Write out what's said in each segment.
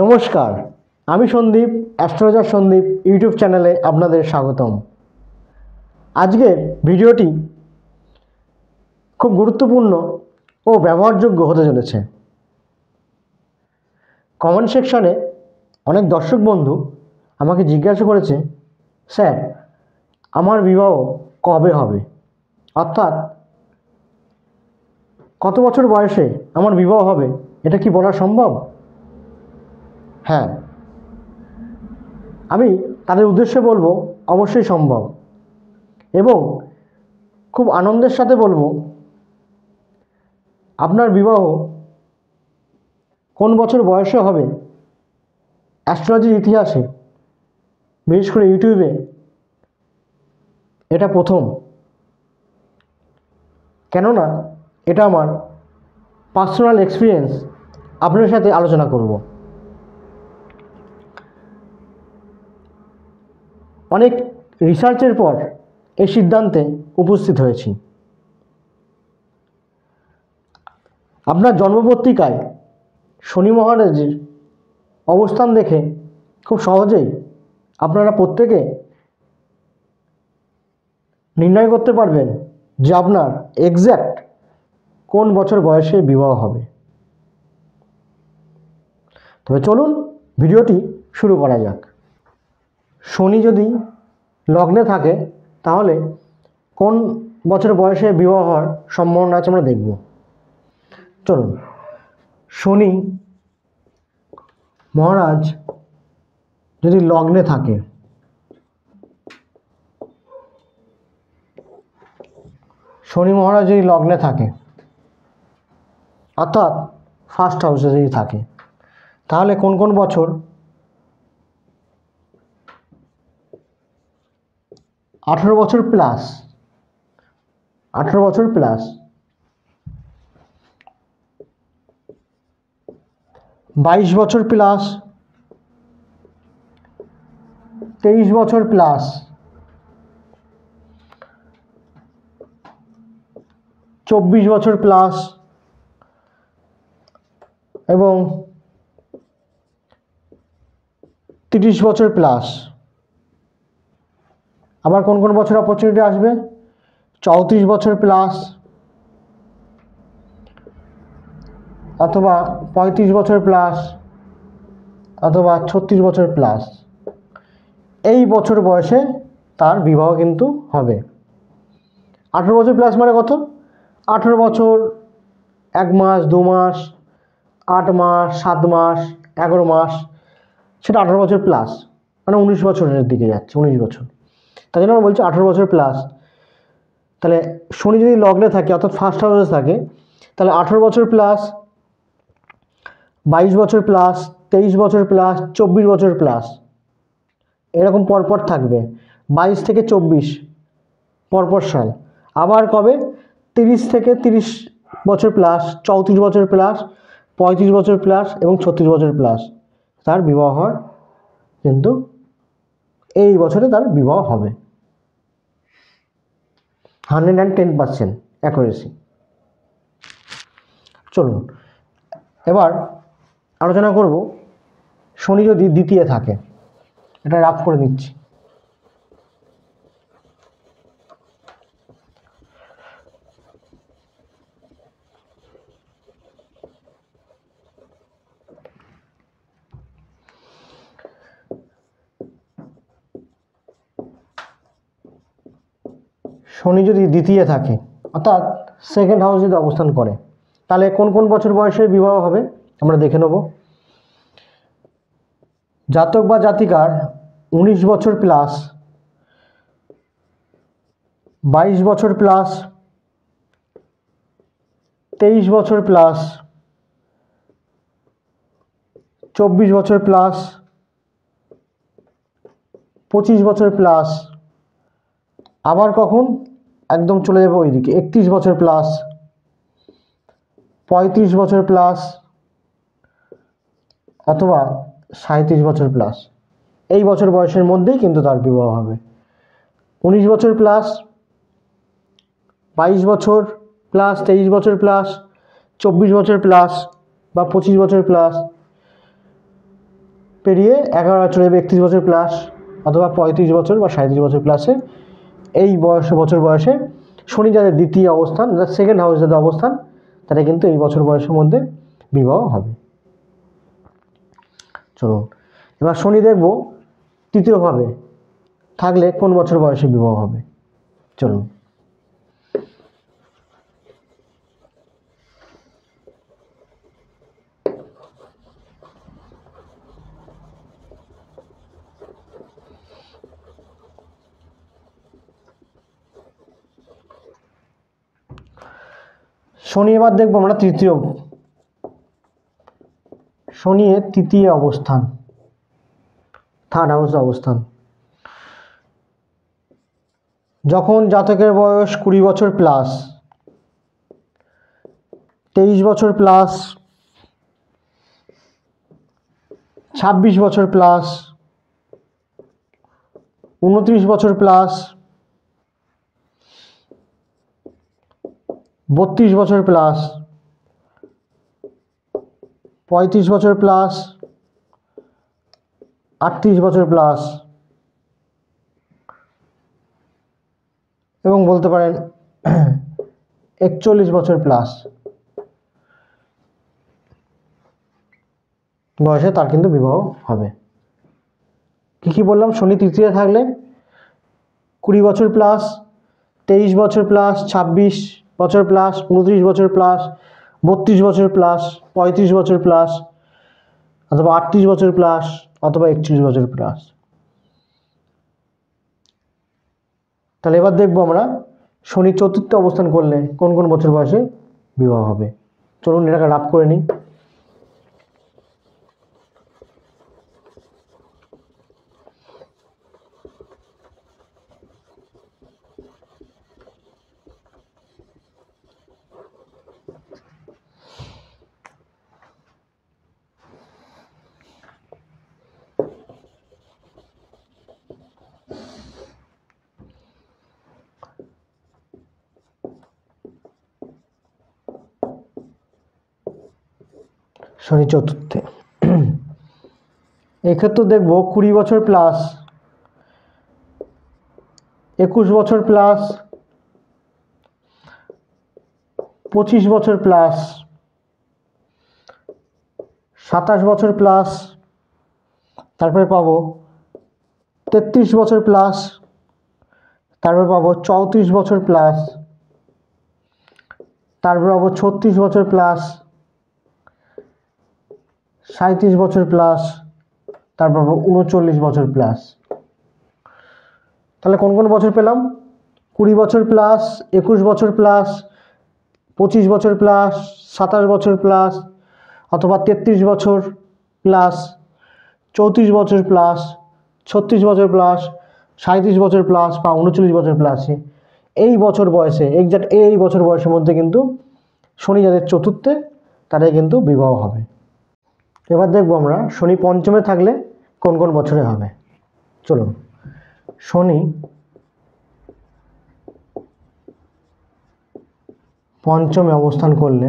নমস্কার, আমি Sandeep, astrologer Sandeep YouTube চ্যানেলে আপনাদের স্বাগতম। আজকের ভিডিওটি খুব গুরুত্বপূর্ণ ও ব্যবহারযোগ্য হতে চলেছে। কমেন্ট সেকশনে অনেক দর্শক বন্ধু আমাকে জিজ্ঞাসা করেছে, স্যার আমার বিবাহ কবে হবে, অর্থাৎ কত বছর বয়সে আমার বিবাহ হবে, এটা কি বলা সম্ভব? হ্যাঁ, আমি তাদের উদ্দেশ্যে বলবো অবশ্যই সম্ভব, এবং খুব আনন্দের সাথে বলবো আপনার বিবাহ কোন বছর বয়সে হবে অ্যাস্ট্রোলজির ইতিহাসে, বিশেষ করে ইউটিউবে এটা প্রথম। কেননা এটা আমার পার্সোনাল এক্সপিরিয়েন্স আপনার সাথে আলোচনা করব। অনেক রিসার্চের পর এই সিদ্ধান্তে উপস্থিত হয়েছি। আপনার জন্মপত্রিকায় শনি মহারাজের অবস্থান দেখে খুব সহজেই আপনারা প্রত্যেকে নির্ণয় করতে পারবেন যে আপনার এক্স্যাক্ট কোন বছর বয়সে বিবাহ হবে। তবে চলুন ভিডিওটি শুরু করা যাক। শনি যদি লগ্নে থাকে তাহলে কোন বছর বয়সে বিবাহ হওয়ার সম্ভাবনা আছে আমরা দেখব। চলুন, শনি মহারাজ যদি লগ্নে থাকে, শনি মহারাজ যদি লগ্নে থাকে অর্থাৎ ফার্স্ট হাউসে যদি থাকে, তাহলে কোন কোন বছর? 18 বছর প্লাস, 18 বছর প্লাস, 22 বছর প্লাস, 23 বছর প্লাস, 24 বছর প্লাস এবং 30 বছর প্লাস। আবার কোন কোন বছর অপরচুনিটি আসবে? 34 বছর প্লাস, অথবা 35 বছর প্লাস, অথবা 36 বছর প্লাস। এই বছর বয়সে তার বিবাহ কিন্তু হবে। 18 বছর প্লাস মানে কত? 18 বছর 1 মাস, 2 মাস, 8 মাস, 7 মাস, 11 মাস, সেটা 18 বছর প্লাস, মানে 19 বছরের দিকে যাচ্ছে, 19 বছর। তাই জন্য আমরা বলছি 18 বছর প্লাস। তাহলে শনি যদি লগ্নে থাকে অর্থাৎ ফার্স্ট হাউসে থাকে, তাহলে 18 বছর প্লাস, 22 বছর প্লাস, 23 বছর প্লাস, 24 বছর প্লাস, এরকম পরপর থাকবে। 22 থেকে 24 পরপর সাল। আবার কবে? 30 থেকে 30 বছর প্লাস, 34 বছর প্লাস, 35 বছর প্লাস এবং 36 বছর প্লাস তার বিবাহ হয়। কিন্তু এই বছরে তার বিবাহ হবে 110% অ্যাকুরেসি। চলুন এবার আলোচনা করব শনি যদি দ্বিতীয় থাকে। এটা রাফ করে নিচ্ছি। শনি যদি দ্বিতীয় থাকে অর্থাৎ সেকেন্ড হাউস যদি অবস্থান করে, তাহলে কোন কোন বছর বয়সে বিবাহ হবে আমরা দেখে নেব। জাতক বা জাতিকার 19 বছর প্লাস, 22 বছর প্লাস, 23 বছর প্লাস, 24 বছর প্লাস, 25 বছর প্লাস। আবার কখন? একদম চলে যাবে ওইদিকে 31 বছর প্লাস, 35 বছর প্লাস, অথবা 37 বছর প্লাস। এই বছর বয়সের মধ্যেই কিন্তু তার বিবাহ হবে। 19 বছর প্লাস, 22 বছর প্লাস, 23 বছর প্লাস, 24 বছর প্লাস বা 25 বছর প্লাস, পেরিয়ে 11 চলে যাবে 31 বছর প্লাস অথবা 35 বছর বা 37 বছর প্লাসে। এই বছর বয়সে শনি যাদের দ্বিতীয় অবস্থান, যাদের সেকেন্ড হাউস যাদের অবস্থান, তারা কিন্তু এই বছর বয়সের মধ্যে বিবাহ হবে। চলুন এবার শনি দেখব তৃতীয়ভাবে থাকলে কোন বছর বয়সে বিবাহ হবে। চলুন শনি এবার দেখবো আমরা তৃতীয়, শনি এর তৃতীয় অবস্থান, থার্ড হাউস অবস্থান। যখন জাতকের বয়স 20 বছর প্লাস, 23 বছর প্লাস, 26 বছর প্লাস, 29 বছর প্লাস, 32 বছর প্লাস, 35 বছর প্লাস, 38 বছর প্লাস এবং বলতে পারেন 41 বছর প্লাস বয়সে তার কিন্তু বিবাহ হবে। কি বললাম? শনি তৃতীয় থাকলে 20 বছর প্লাস, 23 বছর প্লাস, 26 বছর প্লাস, 29 বছর প্লাস, 32 বছর প্লাস, 35 বছর প্লাস অথবা 38 বছর প্লাস অথবা 41 বছর প্লাস। তাহলে এবার দেখবো আমরা শনি চতুর্থ অবস্থান করলে কোন কোন বছর বয়সে বিবাহ হবে। চলুন এটাকে রাফ করে নিই। শনি চতুর্থে এক্ষেত্রে দেখব 20 বছর প্লাস, 21 বছর প্লাস, 25 বছর প্লাস, 27 বছর প্লাস, তারপরে পাবো 33 বছর প্লাস, তারপরে পাবো 34 বছর প্লাস, তারপরে পাবো 36 বছর প্লাস, 37 বছর প্লাস, তারপর 39 বছর প্লাস। তাহলে কোন কোন বছর পেলাম? 20 বছর প্লাস, 21 বছর প্লাস, 25 বছর প্লাস, 27 বছর প্লাস অথবা 33 বছর প্লাস, 34 বছর প্লাস, 36 বছর প্লাস, 37 বছর প্লাস বা 39 বছর প্লাসে এই বছর বয়সে, এক্সাক্ট এই বছর বয়সের মধ্যে কিন্তু শনি যাদের চতুর্থে তাদের কিন্তু বিবাহ হবে। এবার দেখবো আমরা শনি পঞ্চমে থাকলে কোন কোন বছরে হবে। চলুন শনি পঞ্চমে অবস্থান করলে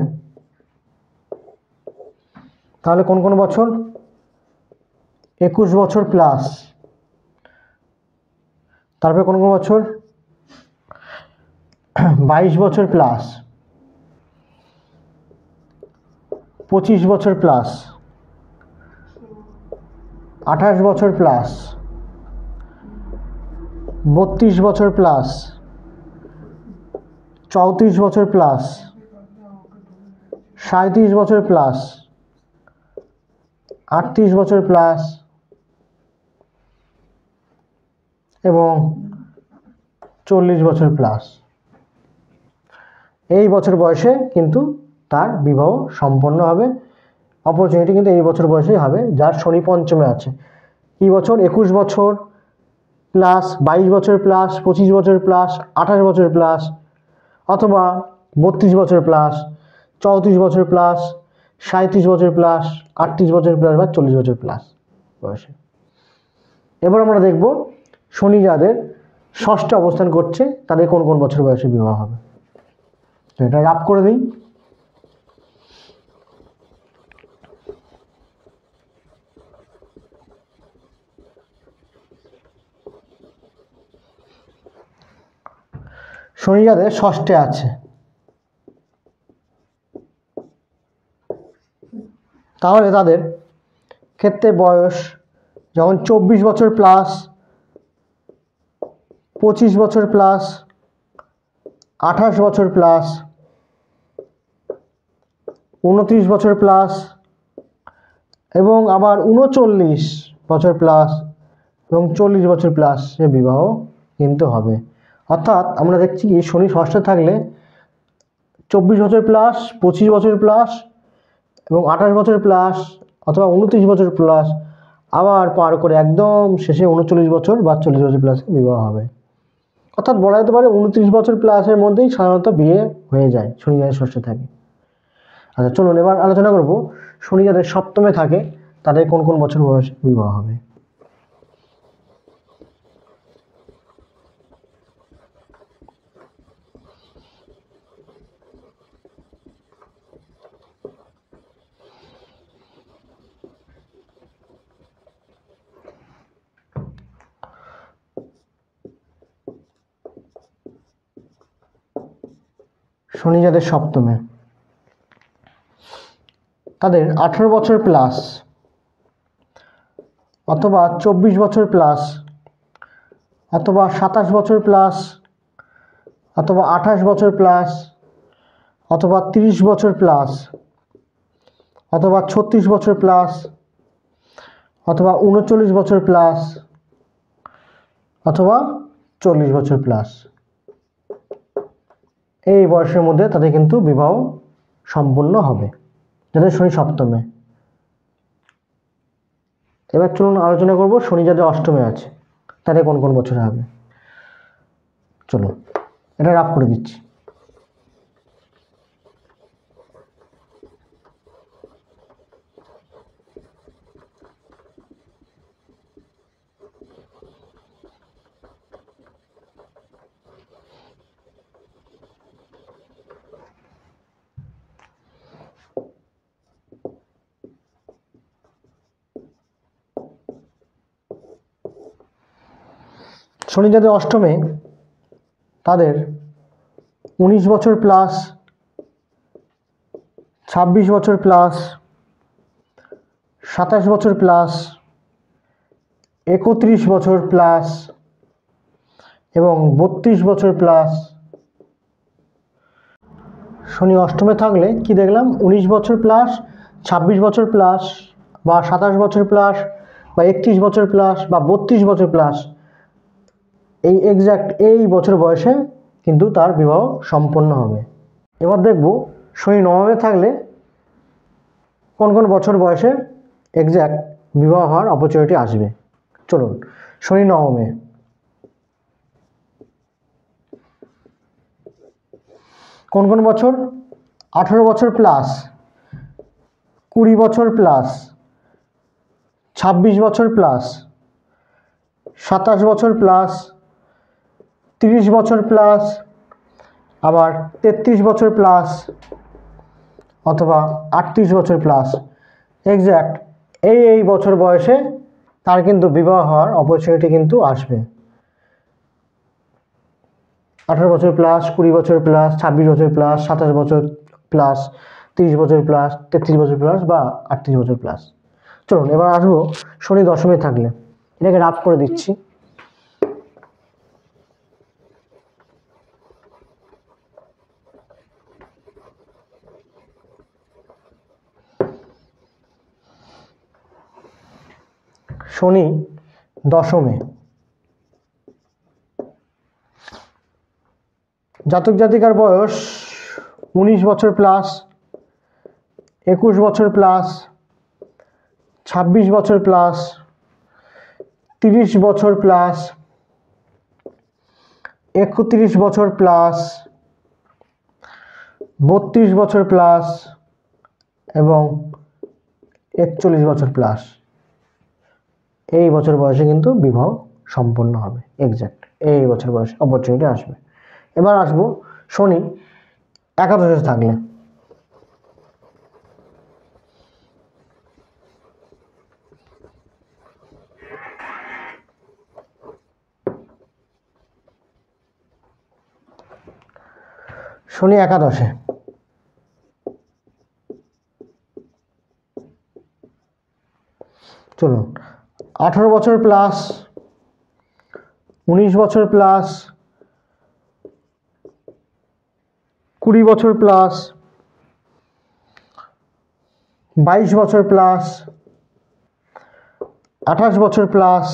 তাহলে কোন কোন বছর? 21 বছর প্লাস, তারপরে কোন কোন বছর? 22 বছর প্লাস, 25 বছর প্লাস, 28 বছর প্লাস, 32 বছর প্লাস, 34 বছর প্লাস, 37 বছর প্লাস, 38 বছর প্লাস এবং 40 বছর প্লাস। এই বছর বয়সে কিন্তু তার বিবাহ সম্পন্ন হবে। অপরচুনিটি কিন্তু এই বছর বয়সেই হবে যার শনি পঞ্চমে আছে। কি বছর? 21 বছর প্লাস, 22 বছর প্লাস, 25 বছর প্লাস, 28 বছর প্লাস অথবা 32 বছর প্লাস, 34 বছর প্লাস, 37 বছর প্লাস, 38 বছর প্লাস বা 40 বছর প্লাস বয়সে। এবার আমরা দেখব শনি যাদের ষষ্ঠে অবস্থান করছে তাদের কোন কোন বছর বয়সে বিবাহ হবে। তো এটা রাফ করে দিই। শনি যাদের ষষ্ঠে আছে তাহলে তাদের ক্ষেত্রে বয়স যখন 24 বছর প্লাস, 25 বছর প্লাস, 28 বছর প্লাস, 29 বছর প্লাস এবং আবার 39 বছর প্লাস এবং 40 বছর প্লাস সে বিবাহ কিন্তু হবে। অর্থাৎ আমরা দেখছি কি শনি ষষ্ঠে থাকলে 24 বছর প্লাস, 25 বছর প্লাস এবং 28 বছর প্লাস অথবা 29 বছর প্লাস আবার পার করে একদম শেষে 39 বছর বা 40 বছর প্লাসে বিবাহ হবে। অর্থাৎ বলা যেতে পারে 29 বছর প্লাসের মধ্যেই সাধারণত বিয়ে হয়ে যায় শনি যাদের ষষ্ঠে থাকে। আচ্ছা চলুন এবার আলোচনা করব শনি যাদের সপ্তমে থাকে তাদের কোন কোন বছর বয়সে বিবাহ হবে। শনি যাদের সপ্তমে তাদের 18 বছর প্লাস অথবা 24 বছর প্লাস অথবা 27 বছর প্লাস অথবা 28 বছর প্লাস অথবা 30 বছর প্লাস অথবা 36 বছর প্লাস অথবা 39 বছর প্লাস অথবা 40 বছর প্লাস এই বয়সের মধ্যে তাদের কিন্তু বিবাহ সম্পূর্ণ হবে যাদের শনি সপ্তমে। এবার চলুন আলোচনা করব শনি যাদের অষ্টমে আছে তাদের কোন কোন বছরে হবে। চলুন এটা রাফ করে দিচ্ছি। শনি যাদের অষ্টমে তাদের 19 বছর প্লাস, 26 বছর প্লাস, 27 বছর প্লাস, 31 বছর প্লাস এবং 32 বছর প্লাস। শনি অষ্টমে থাকলে কি দেখলাম 19 বছর প্লাস, 26 বছর প্লাস বা 27 বছর প্লাস বা 31 বছর প্লাস বা 32 বছর প্লাস এই এক্স্যাক্ট এই বছর বয়সে কিন্তু তার বিবাহ সম্পন্ন হবে। এবার দেখব শনি নবমে থাকলে কোন কোন বছর বয়সে এক্স্যাক্ট বিবাহ হওয়ার অপরচুনিটি আসবে। চলুন শনি নবমে কোন কোন বছর 18 বছর প্লাস, 20 বছর প্লাস, 26 বছর প্লাস, 27 বছর প্লাস, 30 বছর প্লাস আবার 33 বছর প্লাস অথবা 38 বছর প্লাস এক্স্যাক্ট এই বছর বয়সে তার কিন্তু বিবাহ হওয়ার অপরচুনিটি কিন্তু আসবে। 18 বছর প্লাস, 20 বছর প্লাস, 26 বছর প্লাস, 27 বছর প্লাস, 30 বছর প্লাস, 33 বছর প্লাস বা 38 বছর প্লাস। চলুন এবার আসবো শনি দশমে থাকলে, এটাকে রাফ করে দিচ্ছি। শনি দশমে জাতক জাতিকার বয়স 19 বছর প্লাস, 21 বছর প্লাস, 26 বছর প্লাস, 30 বছর প্লাস, 31 বছর প্লাস, 32 বছর প্লাস এবং 41 বছর প্লাস এই বছর বয়সে কিন্তু বিবাহ সম্পন্ন হবে। এক্স্যাক্ট এই বছর বয়সে অপরচুনিটি আসবে। এবার আসবো শনি একাদশে থাকলে। শনি একাদশে। চলুন 18 বছর প্লাস, 19 বছর প্লাস, 20 বছর প্লাস, 22 বছর প্লাস, 28 বছর প্লাস,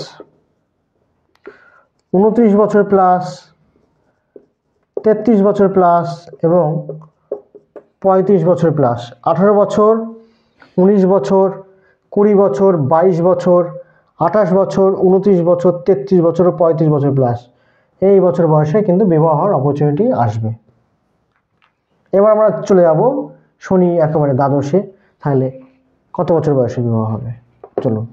29 বছর প্লাস, 33 বছর প্লাস এবং 35 বছর প্লাস। 18 বছর, 19 বছর, 20 বছর, 22 বছর, 28 বছর, 29 বছর, 33 বছর ও 35 বছর প্লাস এই বছর বয়সে কিন্তু বিবাহ হওয়ার অপরচুনিটি আসবে। এবার আমরা চলে যাব শনি একেবারে দ্বাদশে, তাহলে কত বছর বয়সে বিবাহ হবে? চলুন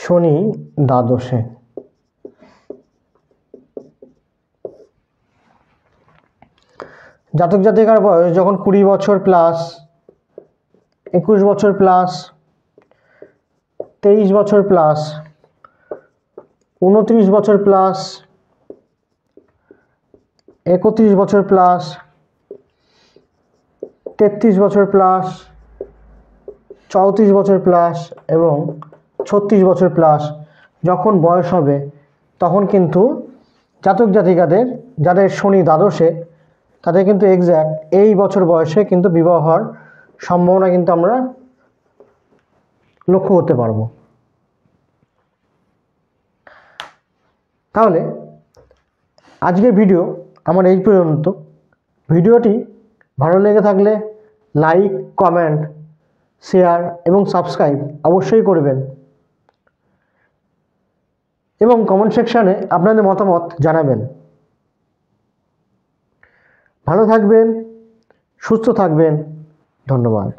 শনি দ্বাদশে। জাতক জাতিকার বয়স যখন 20 বছর প্লাস, 21 বছর প্লাস, 23 বছর প্লাস, 29 বছর প্লাস, 31 বছর প্লাস, 33 বছর প্লাস, 34 বছর প্লাস এবং 36 বছর প্লাস যখন বয়স হবে, তখন কিন্তু জাতক জাতিকাদের যাদের শনি দ্বাদশে তাদের কিন্তু এক্স্যাক্ট এই বছর বয়সে কিন্তু বিবাহ হওয়ার সম্ভাবনা কিন্তু আমরা লক্ষ্য করতে পারবো। তাহলে আজকের ভিডিও আমার এই পর্যন্ত। ভিডিওটি ভালো লেগে থাকলে লাইক, কমেন্ট, শেয়ার এবং সাবস্ক্রাইব অবশ্যই করবেন এবং কমেন্ট সেকশানে আপনাদের মতামত জানাবেন। ভালো থাকবেন, সুস্থ থাকবেন। ধন্যবাদ।